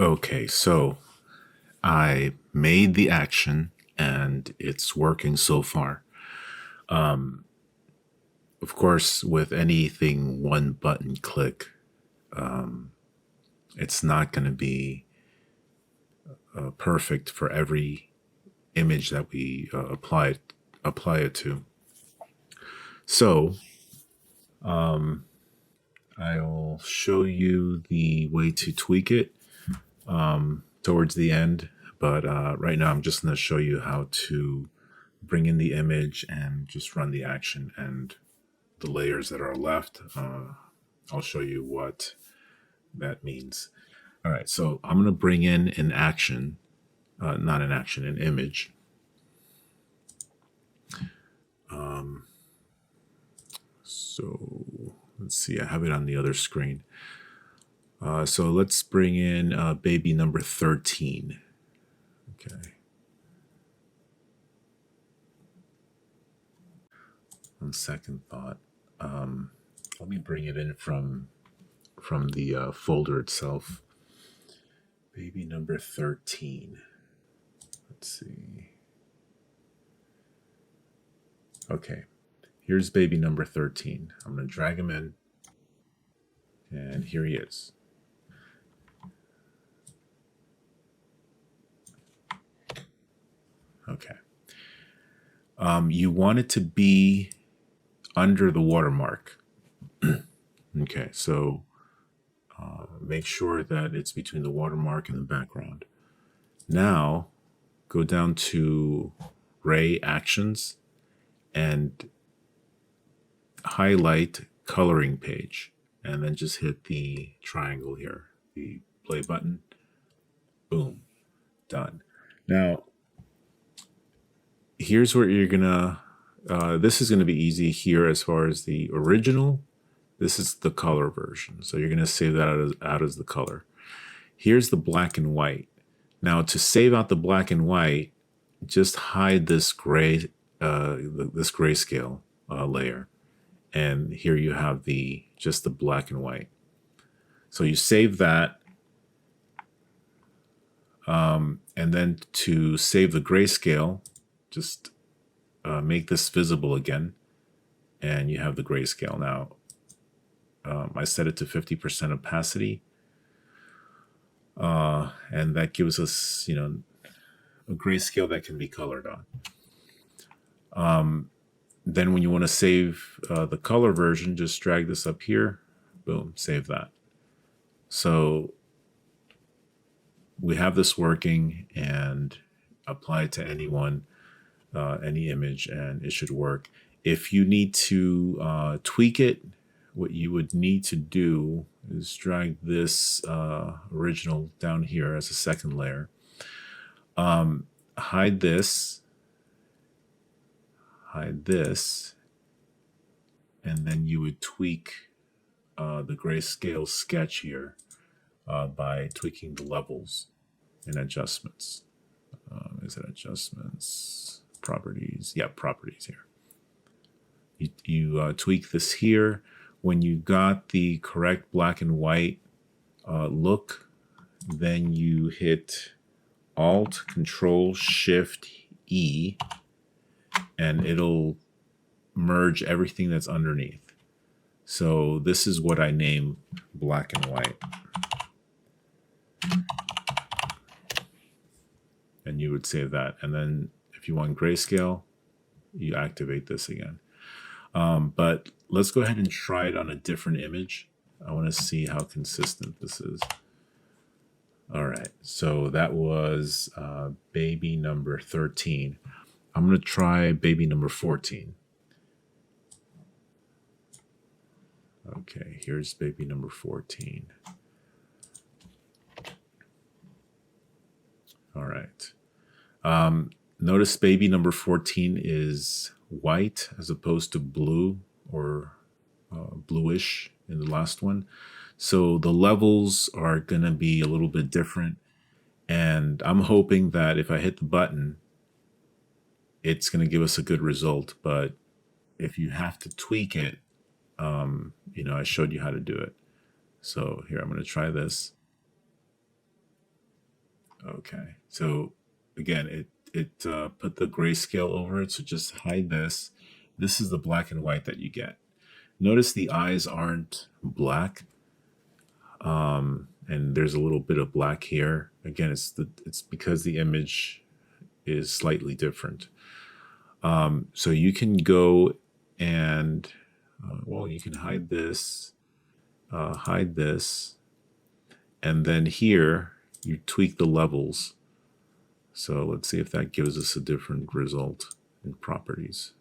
Okay, so I made the action and it's working so far. Um, of course, with anything one button click, um, it's not going to be perfect for every image that we apply it to. So I'll show you the way to tweak it towards the end, but right now I'm just going to show you how to bring in the image and just run the action, and the layers that are left. I'll show you what that means. All right, so I'm going to bring in an action, not an action, an image. So let's see, I have it on the other screen. So let's bring in baby number 13. Okay. On second thought, let me bring it in from the folder itself. Baby number 13. Let's see. Okay, here's baby number 13. I'm going to drag him in, and here he is. Okay. You want it to be under the watermark. Okay, so make sure that it's between the watermark and the background. Now, go down to Ray Actions and highlight Coloring Page, and then just hit the triangle here, the play button. Boom, done. Now, here's where you're gonna, this is gonna be easy here as far as the original. This is the color version. So you're gonna save that out as the color. Here's the black and white. Now to save out the black and white, just hide this gray, this grayscale layer. And here you have just the black and white. So you save that. And then to save the grayscale, just make this visible again, and you have the grayscale. Now, I set it to 50% opacity, and that gives us, a grayscale that can be colored on. Then when you want to save the color version, just drag this up here, boom, save that. So we have this working, and apply it to anyone, any image, and it should work. If you need to tweak it, what you would need to do is drag this original down here as a second layer. Hide this, and then you would tweak the grayscale sketch here by tweaking the levels and adjustments. Is it adjustments? Properties? Yeah, properties here. You tweak this here. When you got the correct black and white look, then you hit Alt, Control, Shift, E, and it'll merge everything that's underneath. So this is what I name black and white. And you would save that. And then if you want grayscale, you activate this again. But let's go ahead and try it on a different image. I want to see how consistent this is. All right, so that was baby number 13. I'm going to try baby number 14. Okay, here's baby number 14. All right. Notice baby number 14 is white as opposed to blue or bluish in the last one. So the levels are going to be a little bit different. And I'm hoping that if I hit the button, it's going to give us a good result. But if you have to tweak it, I showed you how to do it. So here, I'm going to try this. Okay. So again, it put the grayscale over it. So just hide this. This is the black and white that you get. Notice the eyes aren't black. And there's a little bit of black here. Again, it's because the image is slightly different. So you can go and well, you can hide this, and then here you tweak the levels. So let's see if that gives us a different result in properties.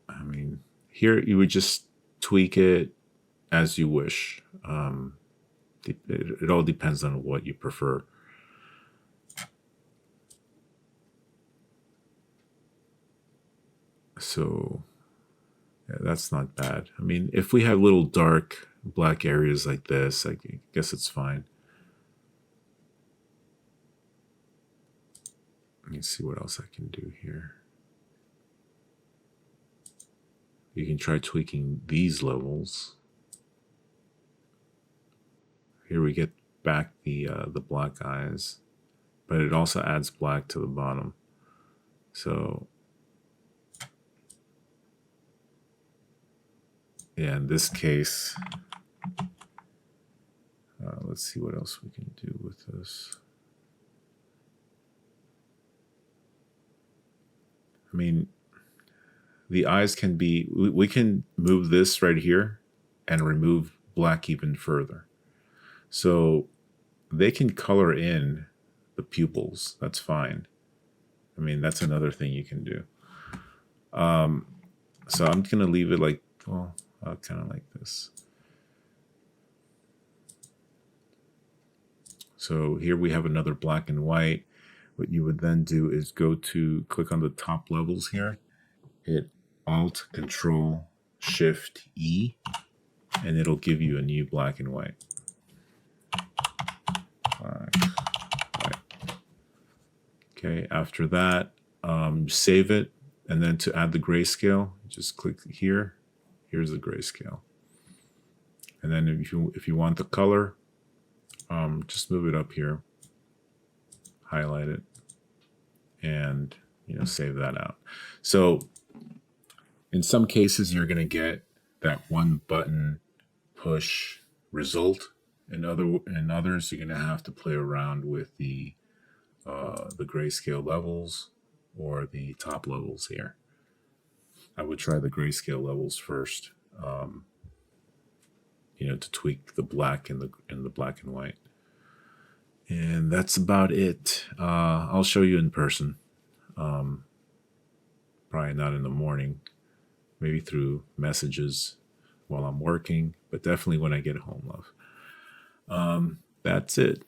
I mean, here you would just tweak it as you wish. It all depends on what you prefer. So yeah, that's not bad. I mean, if we have little dark black areas like this, I guess it's fine. Let me see what else I can do here. You can try tweaking these levels. Here we get back the black eyes, but it also adds black to the bottom. So yeah, in this case, let's see what else we can do with this. I mean, the eyes can be, we can move this right here and remove black even further. So they can color in the pupils. That's fine. I mean, that's another thing you can do. So I'm going to leave it like, well, kind of like this. So here we have another black and white. What you would then do is click on the top levels here, hit Alt, Control, Shift, E, and it'll give you a new black and white. Okay, after that, save it, and then to add the grayscale, just click here. Here's the grayscale. And then if you want the color, just move it up here, highlight it, and save that out. So in some cases, you're going to get that one button push result. In others, you're going to have to play around with the grayscale levels or the top levels here. I would try the grayscale levels first, to tweak the black and the black and white. And that's about it. I'll show you in person. Probably not in the morning, maybe through messages while I'm working, but definitely when I get home, love. That's it.